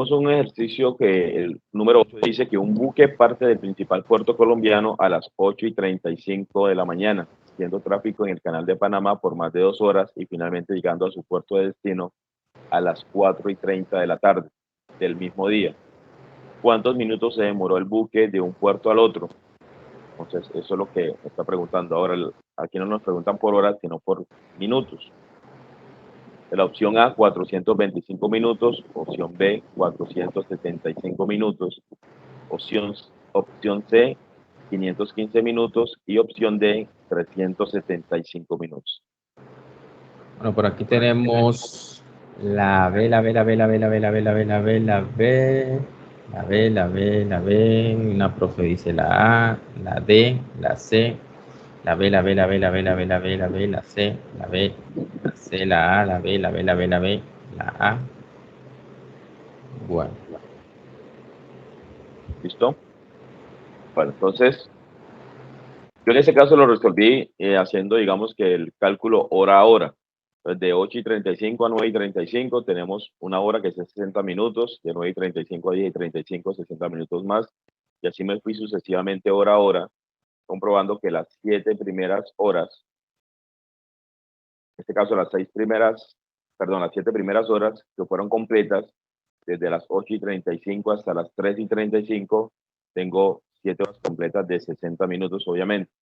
tenemos un ejercicio que el número 8 dice que un buque parte del principal puerto colombiano a las 8:35 de la mañana, haciendo tráfico en el canal de Panamá por más de 2 horas y finalmente llegando a su puerto de destino a las 4:30 de la tarde del mismo día. ¿Cuántos minutos se demoró el buque de un puerto al otro? Entonces, eso es lo que me está preguntando. Ahora, aquí no nos preguntan por horas, sino por minutos. La opción A, 425 minutos, opción B, 475 minutos, opción C, 515 minutos y opción D, 375 minutos. Bueno, por aquí tenemos la B, la B, la B, la B, la B, la B, la B, la B, la B, la B, la B, la B. Una profe dice la A, la D, la C, la B, la B, la B, la B, la B, la B, la B, la C, la B, la C, la A, la B, la B, la B, la B, la A. Bueno. ¿Listo? Bueno, entonces, yo en ese caso lo resolví haciendo, digamos que el cálculo hora a hora. Entonces, de 8:35 a 9:35 tenemos una hora que es 60 minutos, de 9:35 a 10:35, 60 minutos más, y así me fui sucesivamente hora a hora, comprobando que las 7 primeras horas, en este caso las 7 primeras horas que fueron completas, desde las 8:35 hasta las 3:35, tengo 7 horas completas de 60 minutos, obviamente.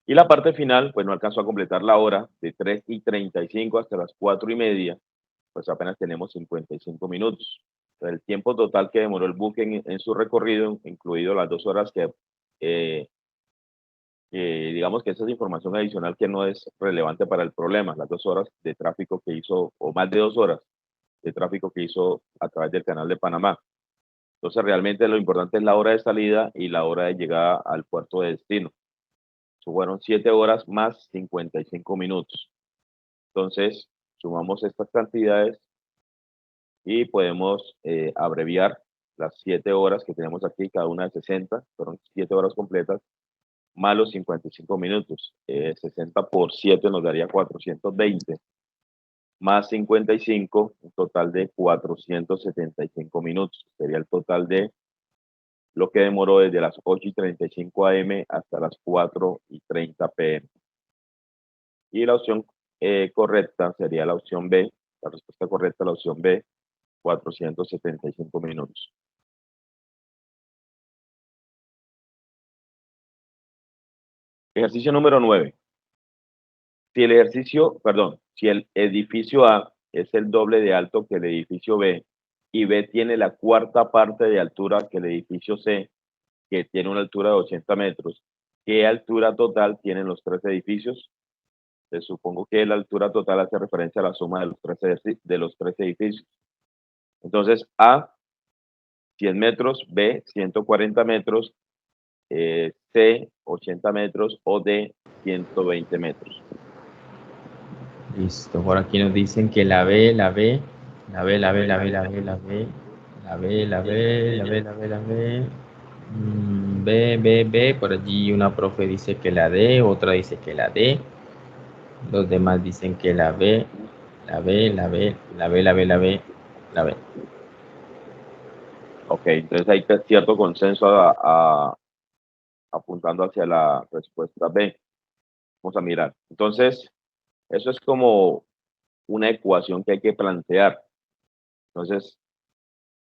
Y la parte final, pues no alcanzó a completar la hora, de 3:35 hasta las 4:30, pues apenas tenemos 55 minutos. Entonces, el tiempo total que demoró el buque en su recorrido, incluido las 2 horas digamos que esa es información adicional que no es relevante para el problema, las 2 horas de tráfico que hizo, o más de 2 horas de tráfico que hizo a través del canal de Panamá. Entonces, realmente lo importante es la hora de salida y la hora de llegada al puerto de destino. Fueron 7 horas más 55 minutos. Entonces, sumamos estas cantidades y podemos abreviar las 7 horas que tenemos aquí, cada una de 60, fueron 7 horas completas, más los 55 minutos. 60 por 7 nos daría 420, más 55, un total de 475 minutos. Sería el total de lo que demoró desde las 8:35 am hasta las 4:30 pm. Y la opción correcta sería la opción B, la respuesta correcta es la opción B, 475 minutos. Ejercicio número 9. Si el edificio A es el doble de alto que el edificio B y B tiene la cuarta parte de altura que el edificio C, que tiene una altura de 80 metros, ¿qué altura total tienen los 3 edificios? Supongo que la altura total hace referencia a la suma de los tres edificios. Entonces, A, 100 metros, B, 140 metros, C, 80 metros o D, 120 metros. Listo, por aquí nos dicen que la B, la B, la B, la B, la B, la B, la B, la B, la B, la B, la B, la B, B, B, B, por allí una profe dice que la D, otra dice que la D, los demás dicen que la B, la B, la B, la B, la B, la B, la B. Ok, entonces hay cierto consenso apuntando hacia la respuesta B. Vamos a mirar. Entonces, eso es como una ecuación que hay que plantear. Entonces,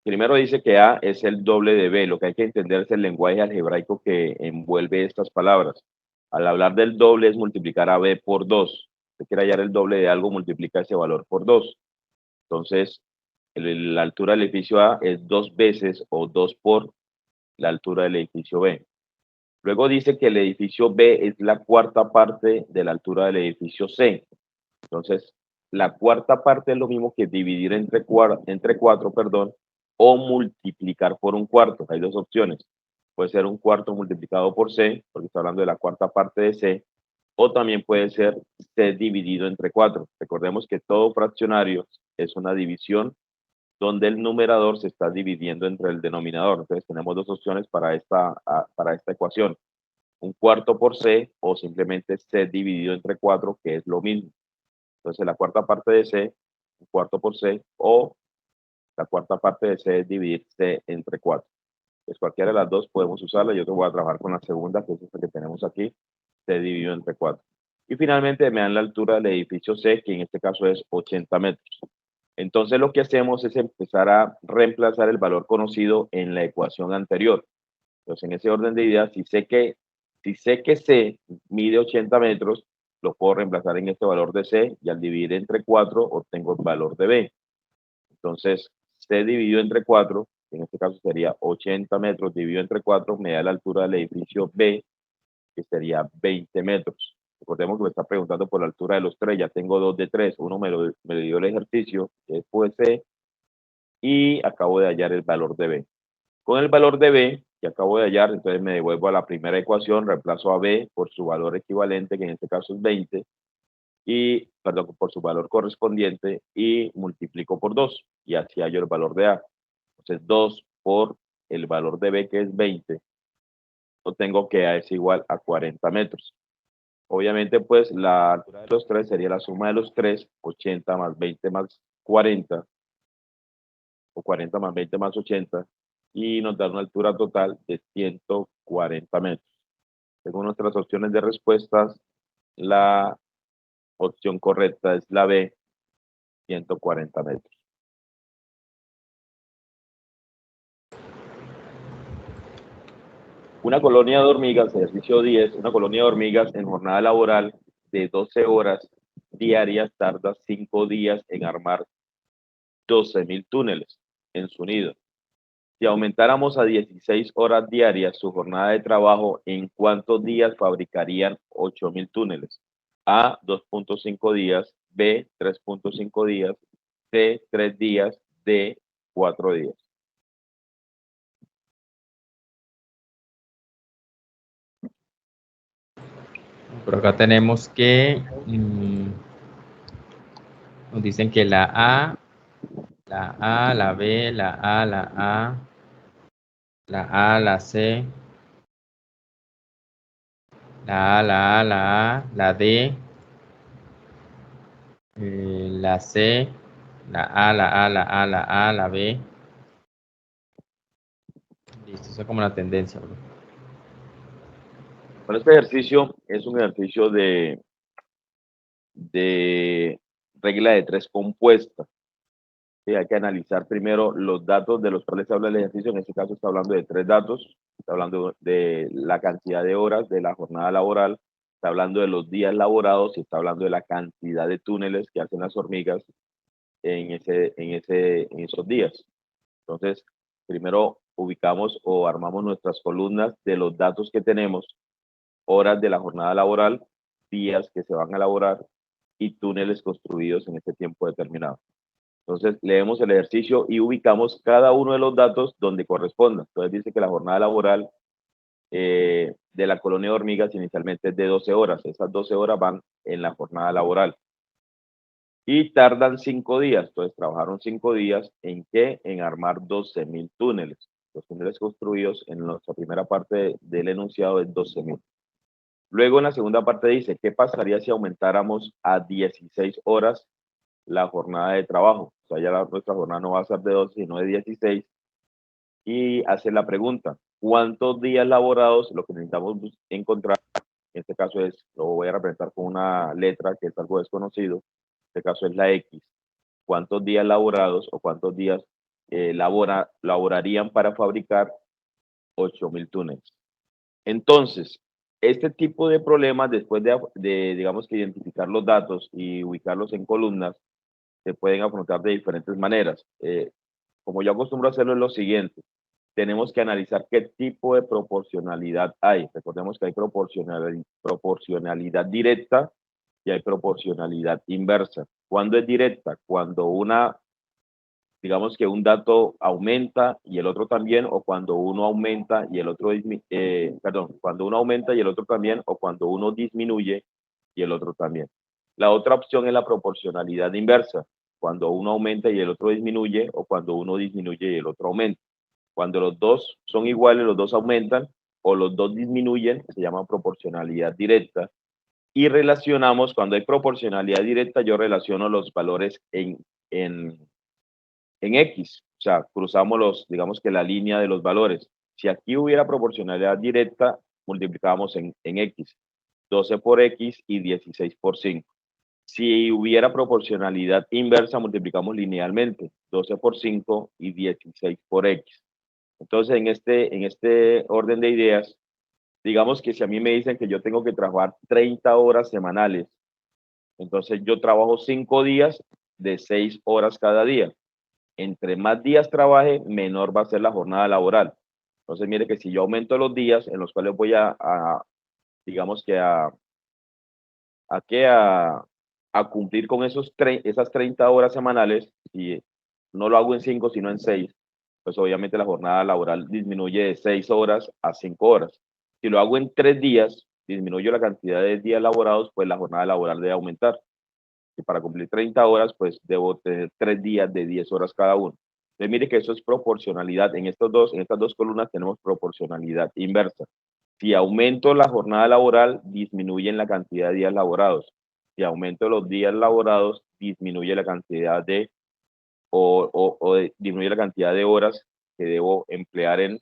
primero dice que A es el doble de B. Lo que hay que entender es el lenguaje algebraico que envuelve estas palabras. Al hablar del doble es multiplicar a B por 2. Si quiere hallar el doble de algo, multiplica ese valor por 2. Entonces, la altura del edificio A es 2 veces o 2 por la altura del edificio B. Luego dice que el edificio B es la cuarta parte de la altura del edificio C. Entonces, la cuarta parte es lo mismo que dividir entre 4, o multiplicar por un cuarto. Hay dos opciones. Puede ser un cuarto multiplicado por C, porque está hablando de la cuarta parte de C, o también puede ser C dividido entre 4. Recordemos que todo fraccionario es una división donde el numerador se está dividiendo entre el denominador. Entonces tenemos dos opciones para esta ecuación. Un cuarto por C o simplemente C dividido entre 4, que es lo mismo. Entonces la cuarta parte de C, un cuarto por C, o La cuarta parte de C es dividir C entre 4. Pues cualquiera de las dos podemos usarla. Yo te voy a trabajar con la segunda, que es esta que tenemos aquí. C dividido entre 4. Y finalmente me dan la altura del edificio C, que en este caso es 80 metros. Entonces lo que hacemos es empezar a reemplazar el valor conocido en la ecuación anterior. Entonces, en ese orden de ideas, si sé que C mide 80 metros, lo puedo reemplazar en este valor de C y al dividir entre 4 obtengo el valor de B. Entonces, C dividido entre 4, en este caso sería 80 metros dividido entre 4, me da la altura del edificio B, que sería 20 metros. Recordemos que me está preguntando por la altura de los tres, ya tengo 2 de 3, uno me dio el ejercicio, que es C, y acabo de hallar el valor de B. Con el valor de B, que acabo de hallar, entonces me devuelvo a la primera ecuación, reemplazo a B por su valor equivalente, que en este caso es 20, y, perdón, por su valor correspondiente, y multiplico por 2, y así hallo el valor de A. Entonces, 2 por el valor de B, que es 20, obtengo que A es igual a 40 metros. Obviamente, pues, la altura de los tres sería la suma de los tres, 80 más 20 más 40, o 40 más 20 más 80, y nos da una altura total de 140 metros. Según nuestras opciones de respuestas, la opción correcta es la B, 140 metros. Una colonia de hormigas, ejercicio 10, una colonia de hormigas en jornada laboral de 12 horas diarias tarda 5 días en armar 12.000 túneles en su nido. Si aumentáramos a 16 horas diarias su jornada de trabajo, ¿en cuántos días fabricarían 8.000 túneles? A, 2.5 días, B, 3.5 días, C, 3 días, D, 4 días. Por acá tenemos que nos dicen que la A, la B, la A, la C, la D, la C, la B. Listo, eso es como la tendencia, bro. Bueno, este ejercicio es un ejercicio de regla de 3 compuesta. Sí, hay que analizar primero los datos de los cuales se habla el ejercicio. En este caso está hablando de 3 datos. Está hablando de la cantidad de horas de la jornada laboral, está hablando de los días laborados y está hablando de la cantidad de túneles que hacen las hormigas en esos días. Entonces, primero ubicamos o armamos nuestras columnas de los datos que tenemos, horas de la jornada laboral, días que se van a elaborar y túneles construidos en este tiempo determinado. Entonces, leemos el ejercicio y ubicamos cada uno de los datos donde corresponda. Entonces, dice que la jornada laboral de la colonia de hormigas inicialmente es de 12 horas. Esas 12 horas van en la jornada laboral. Y tardan 5 días. Entonces, trabajaron 5 días en qué? En armar 12.000 túneles. Los túneles construidos en nuestra primera parte del enunciado es 12.000. Luego, en la segunda parte dice, ¿qué pasaría si aumentáramos a 16 horas la jornada de trabajo? O sea, ya nuestra jornada no va a ser de 12, sino de 16. Y hace la pregunta, ¿cuántos días laborados? Lo que necesitamos encontrar, en este caso es, lo voy a representar con una letra que es algo desconocido, en este caso es la X. ¿Cuántos días laborados o cuántos días laborarían para fabricar 8.000 túneles? Entonces, este tipo de problemas, después de, digamos que identificar los datos y ubicarlos en columnas, se pueden afrontar de diferentes maneras. Como yo acostumbro a hacerlo, es lo siguiente. Tenemos que analizar qué tipo de proporcionalidad hay. Recordemos que hay proporcionalidad directa y hay proporcionalidad inversa. ¿Cuándo es directa? Cuando digamos que un dato aumenta y el otro también, o cuando uno aumenta y el otro cuando uno aumenta y el otro también, o cuando uno disminuye y el otro también. La otra opción es la proporcionalidad inversa, cuando uno aumenta y el otro disminuye, o cuando uno disminuye y el otro aumenta. Cuando los dos son iguales, los dos aumentan, o los dos disminuyen, se llama proporcionalidad directa. Y relacionamos, cuando hay proporcionalidad directa, yo relaciono los valores en en X, o sea, cruzamos digamos que la línea de los valores. Si aquí hubiera proporcionalidad directa, multiplicamos en X, 12 por X y 16 por 5. Si hubiera proporcionalidad inversa, multiplicamos linealmente, 12 por 5 y 16 por X. Entonces, en este orden de ideas, digamos que si a mí me dicen que yo tengo que trabajar 30 horas semanales, entonces yo trabajo 5 días de 6 horas cada día. Entre más días trabaje, menor va a ser la jornada laboral. Entonces, mire que si yo aumento los días en los cuales voy digamos que a cumplir con esas 30 horas semanales, y no lo hago en 5, sino en 6, pues obviamente la jornada laboral disminuye de 6 horas a 5 horas. Si lo hago en 3 días, disminuyo la cantidad de días laborados, pues la jornada laboral debe aumentar. Y para cumplir 30 horas, pues debo tener 3 días de 10 horas cada uno. Entonces, mire que eso es proporcionalidad. En estas dos columnas tenemos proporcionalidad inversa. Si aumento la jornada laboral, disminuyen la cantidad de días laborados. Si aumento los días laborados, disminuye la cantidad disminuye la cantidad de horas que debo emplear en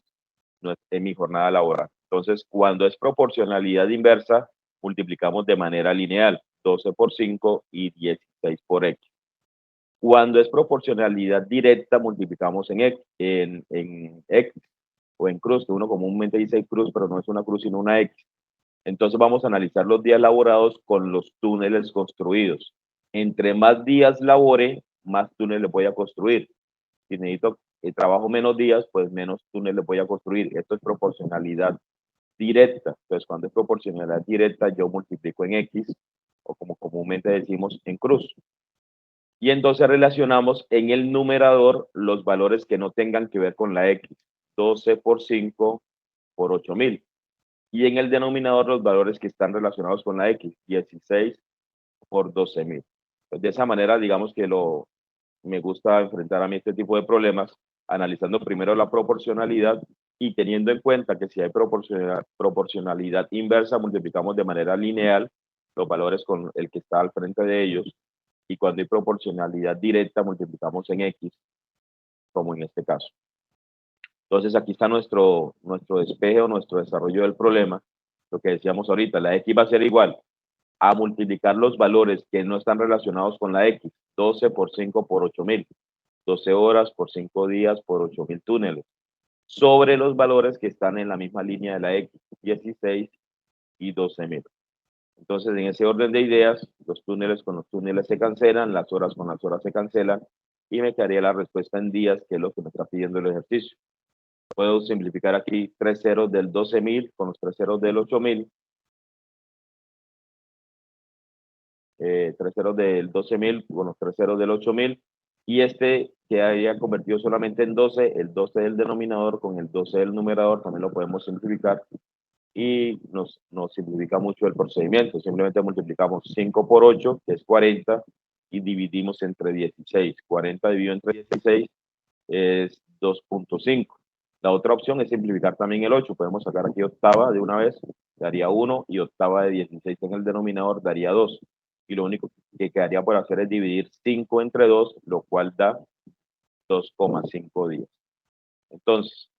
mi jornada laboral. Entonces, cuando es proporcionalidad inversa, multiplicamos de manera lineal, 12 por 5 y 16 por X. Cuando es proporcionalidad directa, multiplicamos en X o en cruz, que uno comúnmente dice cruz, pero no es una cruz, sino una X. Entonces vamos a analizar los días laborados con los túneles construidos. Entre más días labore, más túneles voy a construir. Si necesito trabajo menos días, pues menos túneles voy a construir. Esto es proporcionalidad directa. Entonces, cuando es proporcionalidad directa, yo multiplico en X, o como comúnmente decimos, en cruz. Y entonces relacionamos en el numerador los valores que no tengan que ver con la X. 12 por 5 por 8000. Y en el denominador los valores que están relacionados con la X. 16 por 12000. Pues de esa manera, digamos que me gusta enfrentar a mí este tipo de problemas, analizando primero la proporcionalidad y teniendo en cuenta que si hay proporcionalidad inversa, multiplicamos de manera lineal los valores con el que está al frente de ellos, y cuando hay proporcionalidad directa, multiplicamos en X, como en este caso. Entonces, aquí está nuestro despeje o nuestro desarrollo del problema. Lo que decíamos ahorita, la X va a ser igual a multiplicar los valores que no están relacionados con la X, 12 por 5 por 8000, 12 horas por 5 días por 8000 túneles, sobre los valores que están en la misma línea de la X, 16 y 12000. Entonces, en ese orden de ideas, los túneles con los túneles se cancelan, las horas con las horas se cancelan, y me quedaría la respuesta en días, que es lo que me está pidiendo el ejercicio. Puedo simplificar aquí 3 ceros del 12000 con los 3 ceros del 8000. 3 ceros del 12000 con los 3 ceros del 8000. Y este que haya convertido solamente en 12, el 12 del denominador con el 12 del numerador, también lo podemos simplificar. Y nos simplifica mucho el procedimiento. Simplemente multiplicamos 5 por 8, que es 40, y dividimos entre 16. 40 dividido entre 16 es 2.5. La otra opción es simplificar también el 8. Podemos sacar aquí octava de una vez, daría 1, y octava de 16 en el denominador daría 2. Y lo único que quedaría por hacer es dividir 5 entre 2, lo cual da 2,5 días. Entonces,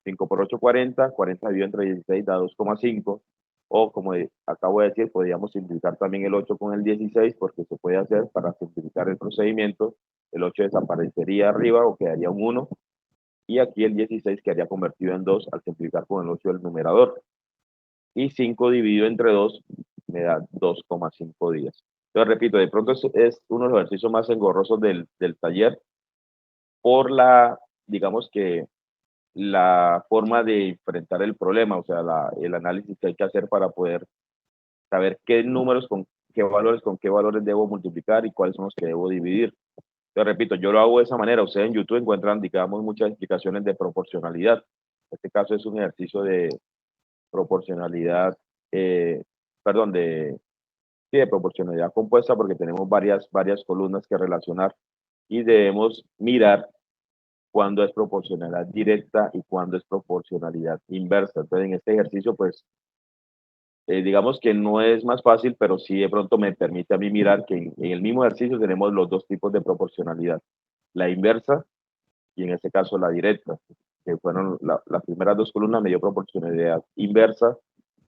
5 por 8, 40. 40 dividido entre 16 da 2,5. O como acabo de decir, podríamos simplificar también el 8 con el 16, porque se puede hacer para simplificar el procedimiento. El 8 desaparecería arriba o quedaría un 1. Y aquí el 16 quedaría convertido en 2 al simplificar con el 8 del numerador. Y 5 dividido entre 2 me da 2,5 días. Entonces, repito, de pronto es uno de los ejercicios más engorrosos del taller, por digamos que la forma de enfrentar el problema, o sea, el análisis que hay que hacer para poder saber qué números con qué valores debo multiplicar y cuáles son los que debo dividir. Yo repito, yo lo hago de esa manera. Ustedes en YouTube encuentran, digamos, muchas explicaciones de proporcionalidad. En este caso es un ejercicio de proporcionalidad, perdón, de proporcionalidad compuesta, porque tenemos varias columnas que relacionar y debemos mirar cuándo es proporcionalidad directa y cuándo es proporcionalidad inversa. Entonces, en este ejercicio, pues, digamos que no es más fácil, pero sí de pronto me permite a mí mirar que en el mismo ejercicio tenemos los dos tipos de proporcionalidad. La inversa, y en este caso la directa, que fueron las primeras dos columnas, me dio proporcionalidad inversa,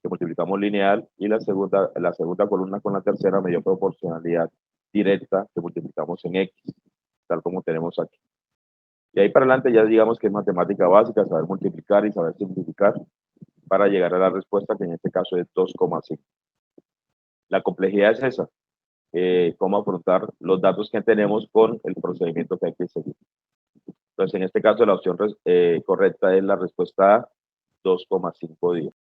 que multiplicamos lineal, y la segunda columna con la tercera me dio proporcionalidad directa, que multiplicamos en X, tal como tenemos aquí. Y ahí para adelante ya digamos que es matemática básica, saber multiplicar y saber simplificar para llegar a la respuesta, que en este caso es 2,5. La complejidad es esa, cómo afrontar los datos que tenemos con el procedimiento que hay que seguir. Entonces, en este caso, la opción correcta es la respuesta A, 2,5 días.